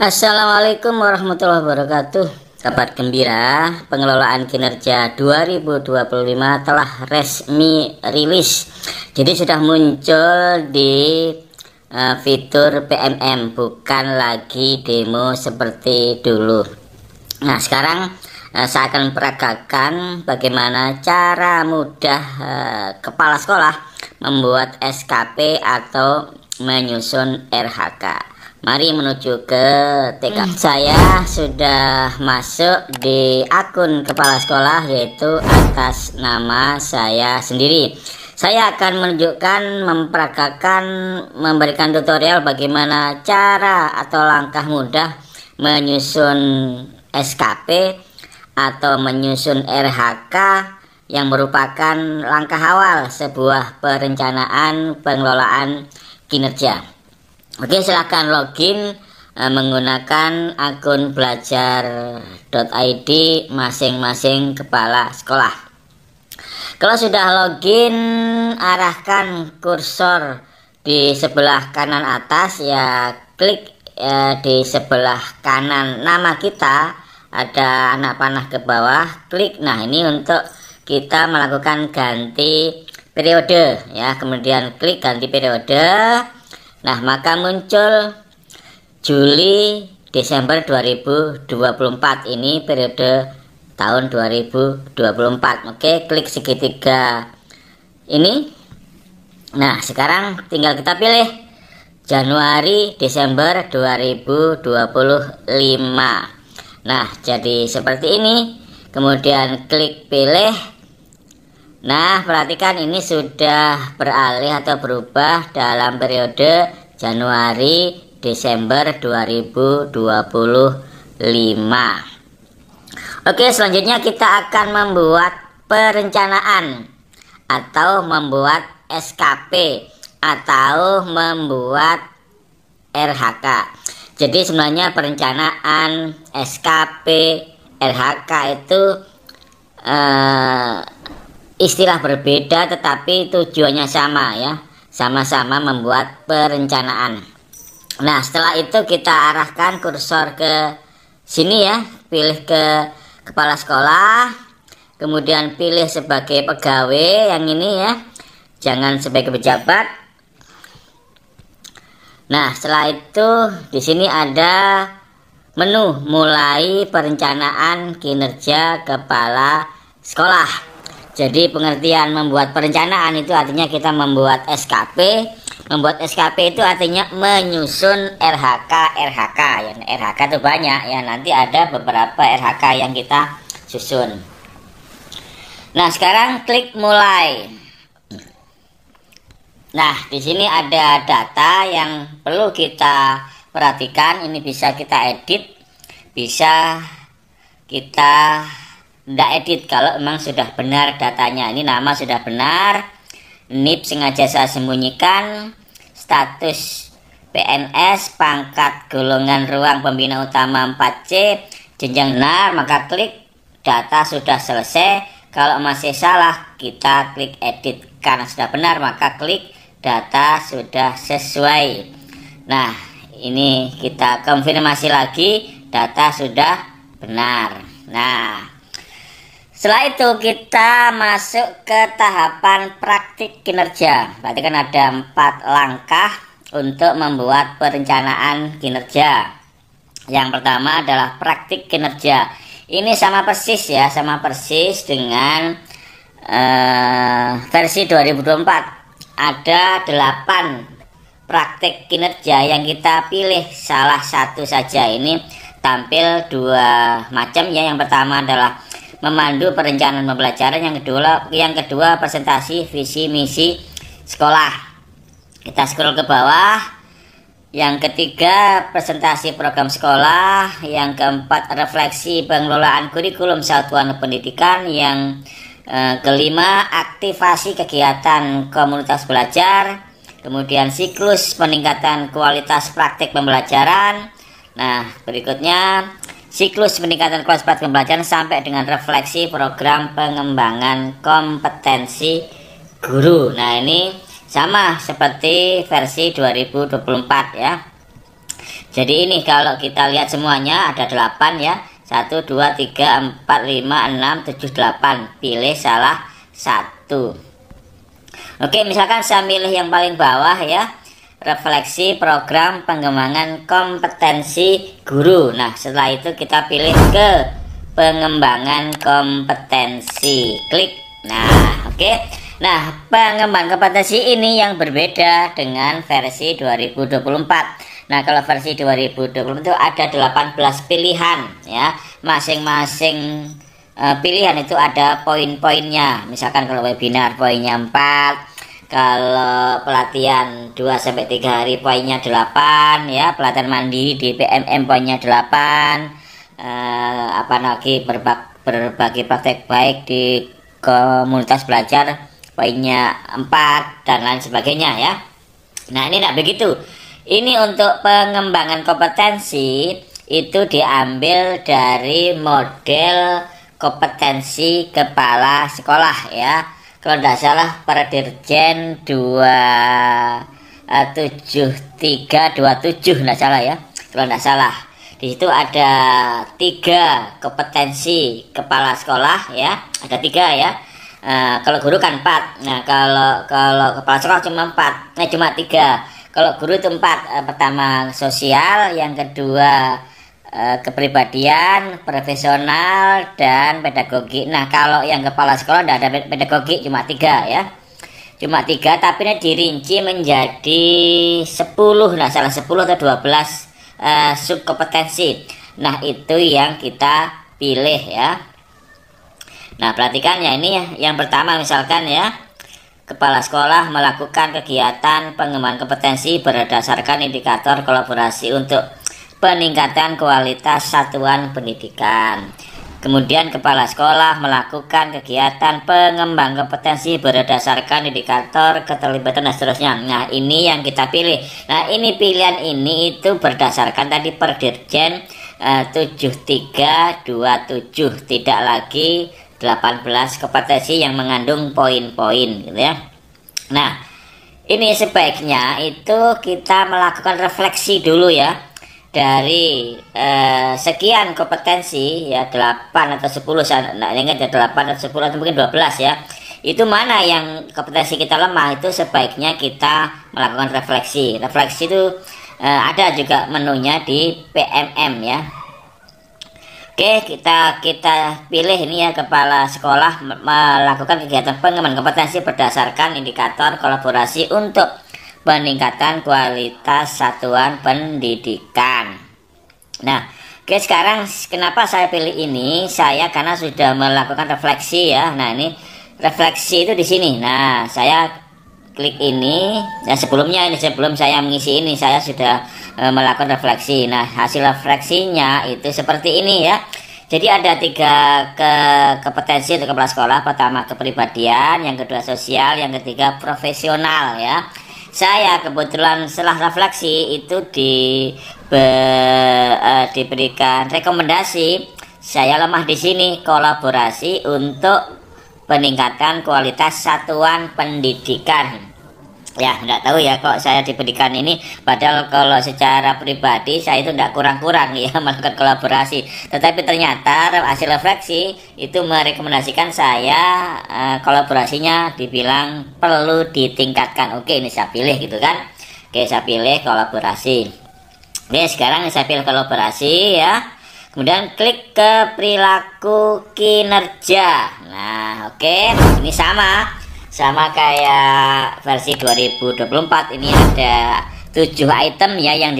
Assalamualaikum warahmatullahi wabarakatuh. Kabar gembira, pengelolaan kinerja 2025 telah resmi rilis. Jadi sudah muncul di fitur PMM, bukan lagi demo seperti dulu. Nah, sekarang saya akan peragakan bagaimana cara mudah kepala sekolah membuat SKP atau menyusun RHK. Mari menuju ke TK. Saya sudah masuk di akun kepala sekolah, yaitu atas nama saya sendiri. Saya akan menunjukkan, memperagakan, memberikan tutorial bagaimana cara atau langkah mudah menyusun SKP atau menyusun RHK yang merupakan langkah awal sebuah perencanaan pengelolaan kinerja. Oke, silahkan login menggunakan akun belajar.id masing-masing kepala sekolah. Kalau sudah login, arahkan kursor di sebelah kanan atas, ya klik di sebelah kanan nama kita, ada anak panah ke bawah, klik. Nah, ini untuk kita melakukan ganti periode ya, kemudian klik ganti periode. Nah, maka muncul Juli Desember 2024, ini periode tahun 2024. Oke, klik segitiga ini. Nah, sekarang tinggal kita pilih Januari Desember 2025. Nah, jadi seperti ini. Kemudian klik pilih. Nah, perhatikan ini sudah beralih atau berubah dalam periode Januari Desember 2025. Oke, selanjutnya kita akan membuat perencanaan atau membuat SKP atau membuat RHK. Jadi sebenarnya perencanaan, SKP, RHK itu istilah berbeda tetapi tujuannya sama ya, sama-sama membuat perencanaan. Nah, setelah itu kita arahkan kursor ke sini ya, pilih ke kepala sekolah, kemudian pilih sebagai pegawai yang ini ya, jangan sebagai pejabat. Nah, setelah itu di sini ada menu mulai perencanaan kinerja kepala sekolah. Jadi pengertian membuat perencanaan itu artinya kita membuat SKP. Membuat SKP itu artinya menyusun RHK. Ya, RHK itu banyak ya, nanti ada beberapa RHK yang kita susun. Nah, sekarang klik mulai. Nah, di sini ada data yang perlu kita perhatikan. Ini bisa kita edit, bisa kita tidak edit kalau memang sudah benar datanya. Ini nama sudah benar, NIP sengaja saya sembunyikan, status PNS, pangkat golongan ruang pembina utama 4C, jenjang benar, maka klik data sudah selesai. Kalau masih salah kita klik edit. Karena sudah benar maka klik data sudah sesuai. Nah, ini kita konfirmasi lagi, data sudah benar. Nah, setelah itu kita masuk ke tahapan praktik kinerja. Berarti kan ada 4 langkah untuk membuat perencanaan kinerja. Yang pertama adalah praktik kinerja. Ini sama persis ya, sama persis dengan versi 2024. Ada 8 praktik kinerja yang kita pilih salah satu saja. Ini tampil 2 macam ya. Yang pertama adalah memandu perencanaan pembelajaran, yang kedua presentasi visi misi sekolah. Kita scroll ke bawah. Yang ketiga presentasi program sekolah, yang keempat refleksi pengelolaan kurikulum satuan pendidikan, yang kelima aktivasi kegiatan komunitas belajar, kemudian siklus peningkatan kualitas praktik pembelajaran. Nah, berikutnya siklus peningkatan kualitas praktik pembelajaran sampai dengan refleksi program pengembangan kompetensi guru. Nah, ini sama seperti versi 2024 ya. Jadi ini kalau kita lihat semuanya ada 8 ya. 1, 2, 3, 4, 5, 6, 7, 8. Pilih salah satu. Oke, misalkan saya milih yang paling bawah ya. Refleksi program pengembangan kompetensi guru. Nah, setelah itu kita pilih ke pengembangan kompetensi. Klik. Nah, oke. Nah, pengembangan kompetensi ini yang berbeda dengan versi 2024. Nah, kalau versi 2020 itu ada 18 pilihan ya. Masing-masing pilihan itu ada poin-poinnya. Misalkan kalau webinar poinnya 4, kalau pelatihan 2-3 hari poinnya 8 ya, pelatihan mandiri di PMM poinnya 8. Apa lagi, berbagi praktek baik di komunitas belajar poinnya 4 dan lain sebagainya ya. Nah, ini tidak begitu. Ini untuk pengembangan kompetensi itu diambil dari model kompetensi kepala sekolah ya. Kalau tidak salah Perdirjen 7327 tidak salah ya. Kalau tidak salah. Di situ ada 3 kompetensi kepala sekolah ya. Ada 3 ya. Kalau guru kan 4. Nah, kalau kepala sekolah cuma 4. Nah, cuma 3. Kalau guru itu 4, pertama sosial, yang kedua kepribadian, profesional, dan pedagogi. Nah, kalau yang kepala sekolah tidak ada pedagogi, cuma 3 ya. Cuma 3, tapi ini dirinci menjadi 10, nah salah 10 atau 12 subkompetensi. Nah, itu yang kita pilih ya. Nah, perhatikan ya, ini ya, yang pertama misalkan ya. Kepala sekolah melakukan kegiatan pengembangan kompetensi berdasarkan indikator kolaborasi untuk peningkatan kualitas satuan pendidikan. Kemudian kepala sekolah melakukan kegiatan pengembangan kompetensi berdasarkan indikator keterlibatan dan seterusnya. Nah, ini yang kita pilih. Nah, ini pilihan ini itu berdasarkan tadi Perdirjen 7327, tidak lagi 18 kompetensi yang mengandung poin-poin gitu ya. Nah, ini sebaiknya itu kita melakukan refleksi dulu ya. Dari sekian kompetensi ya, 8 atau 10, saya ingat ya 8 atau 10 atau mungkin 12 ya. Itu mana yang kompetensi kita lemah, itu sebaiknya kita melakukan refleksi. Refleksi itu ada juga menunya di PMM ya. Oke, kita pilih ini ya, kepala sekolah melakukan kegiatan pengembangan kompetensi berdasarkan indikator kolaborasi untuk peningkatan kualitas satuan pendidikan. Nah, oke, sekarang kenapa saya pilih ini? Karena sudah melakukan refleksi ya. Nah, ini refleksi itu di sini. Nah, saya klik ini. Dan sebelumnya ini, sebelum saya mengisi ini, saya sudah melakukan refleksi. Nah, hasil refleksinya itu seperti ini ya. Jadi ada 3 kompetensi untuk kepala sekolah. Pertama kepribadian, yang kedua sosial, yang ketiga profesional ya. Saya kebetulan setelah refleksi itu diberikan rekomendasi. Saya lemah di sini, kolaborasi untuk peningkatan kualitas satuan pendidikan. Ya, nggak tahu ya kok saya diberikan ini, padahal kalau secara pribadi saya itu tidak kurang-kurang ya melakukan kolaborasi. Tetapi ternyata hasil refleksi itu merekomendasikan saya kolaborasinya dibilang perlu ditingkatkan. Oke, ini saya pilih gitu kan. Oke, saya pilih kolaborasi. Oke, sekarang saya pilih kolaborasi ya. Kemudian klik ke perilaku kinerja. Nah, oke, ini sama kayak versi 2024. Ini ada 7 item ya yang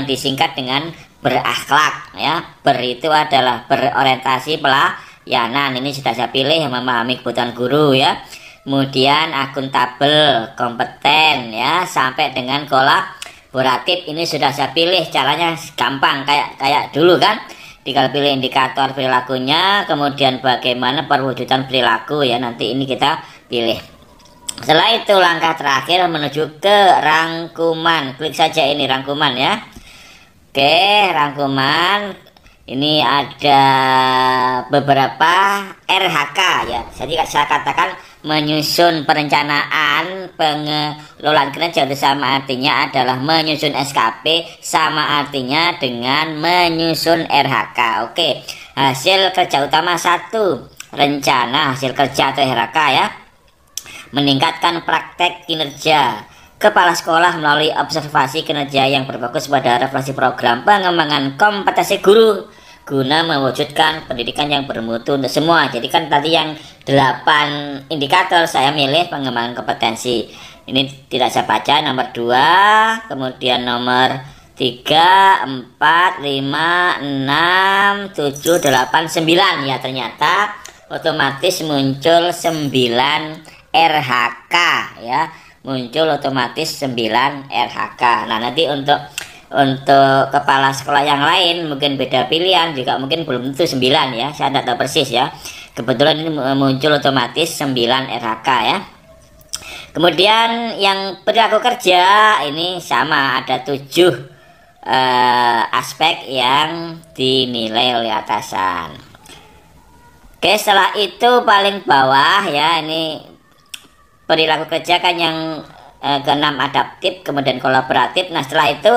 disingkat dengan berakhlak ya. Itu adalah berorientasi pelayanan. Ini sudah saya pilih, yang memahami kebutuhan guru ya. Kemudian akuntabel, kompeten ya, sampai dengan kolaboratif. Ini sudah saya pilih, caranya gampang kayak dulu kan. Tinggal pilih indikator perilakunya, kemudian bagaimana perwujudan perilaku ya, nanti ini kita pilih. Setelah itu langkah terakhir menuju ke rangkuman. Klik saja ini rangkuman ya. Oke, rangkuman. Ini ada beberapa RHK ya. Jadi saya katakan menyusun perencanaan pengelolaan kinerja itu sama artinya adalah menyusun SKP, sama artinya dengan menyusun RHK. Oke, hasil kerja utama 1, rencana hasil kerja atau RHK ya, meningkatkan praktek kinerja kepala sekolah melalui observasi kinerja yang berfokus pada refleksi program pengembangan kompetensi guru guna mewujudkan pendidikan yang bermutu untuk semua. Jadi kan tadi yang 8 indikator saya milih pengembangan kompetensi. Ini tidak saya baca, nomor 2, kemudian nomor 3, 4, 5, 6, 7, 8, 9. Ya ternyata otomatis muncul 9 RHK ya. Muncul otomatis 9 RHK. Nah, nanti untuk kepala sekolah yang lain mungkin beda pilihan, juga mungkin belum tentu 9 ya, saya tidak tahu persis ya. Kebetulan ini muncul otomatis 9 RHK ya. Kemudian yang perilaku kerja ini sama, ada 7 aspek yang dinilai oleh atasan. Oke, setelah itu paling bawah ya, ini perilaku kerja kan yang ke-6 adaptif, kemudian kolaboratif. Nah setelah itu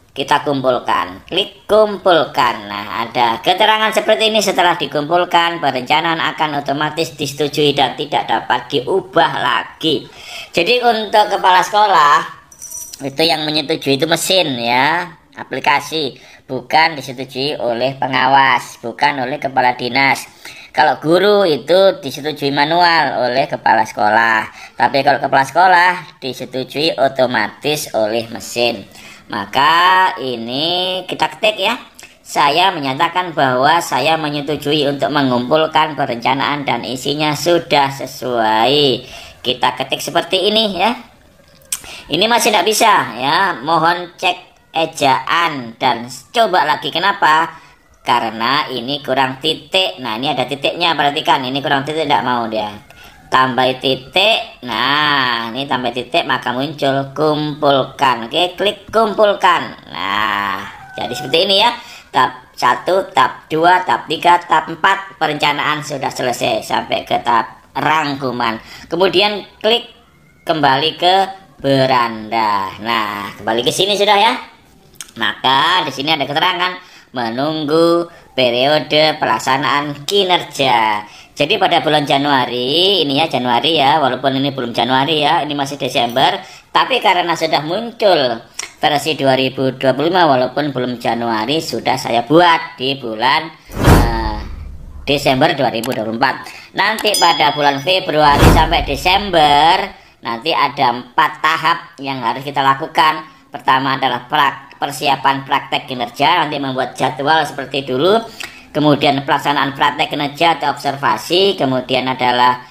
kita kumpulkan, klik kumpulkan. Nah ada keterangan seperti ini, setelah dikumpulkan perencanaan akan otomatis disetujui dan tidak dapat diubah lagi. Jadi untuk kepala sekolah itu yang menyetujui itu mesin ya, aplikasi, bukan disetujui oleh pengawas, bukan oleh kepala dinas. Kalau guru itu disetujui manual oleh kepala sekolah, tapi kalau kepala sekolah disetujui otomatis oleh mesin. Maka ini kita ketik ya, saya menyatakan bahwa saya menyetujui untuk mengumpulkan perencanaan dan isinya sudah sesuai. Kita ketik seperti ini ya. Ini masih tidak bisa ya, mohon cek ejaan dan coba lagi. Kenapa? Karena ini kurang titik. Nah ini ada titiknya, perhatikan, ini kurang titik, tidak mau dia. Tambah titik, nah ini tambah titik maka muncul kumpulkan. Oke, klik kumpulkan. Nah jadi seperti ini ya, tahap 1, tahap 2, tahap 3, tahap 4 perencanaan sudah selesai sampai ke tahap rangkuman. Kemudian klik kembali ke beranda. Nah kembali ke sini sudah ya. Maka di sini ada keterangan menunggu periode pelaksanaan kinerja. Jadi pada bulan Januari, ini ya Januari ya, walaupun ini belum Januari ya, ini masih Desember, tapi karena sudah muncul versi 2025 walaupun belum Januari, sudah saya buat di bulan Desember 2024. Nanti pada bulan Februari sampai Desember nanti ada 4 tahap yang harus kita lakukan. Pertama adalah persiapan praktek kinerja, nanti membuat jadwal seperti dulu. Kemudian pelaksanaan praktek kinerja atau observasi, kemudian adalah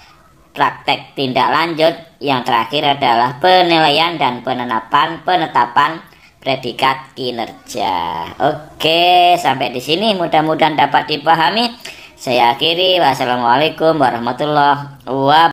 praktek tindak lanjut, yang terakhir adalah penilaian dan penetapan predikat kinerja. Oke, sampai di sini mudah-mudahan dapat dipahami. Saya akhiri, wassalamualaikum warahmatullahi wabarakatuh.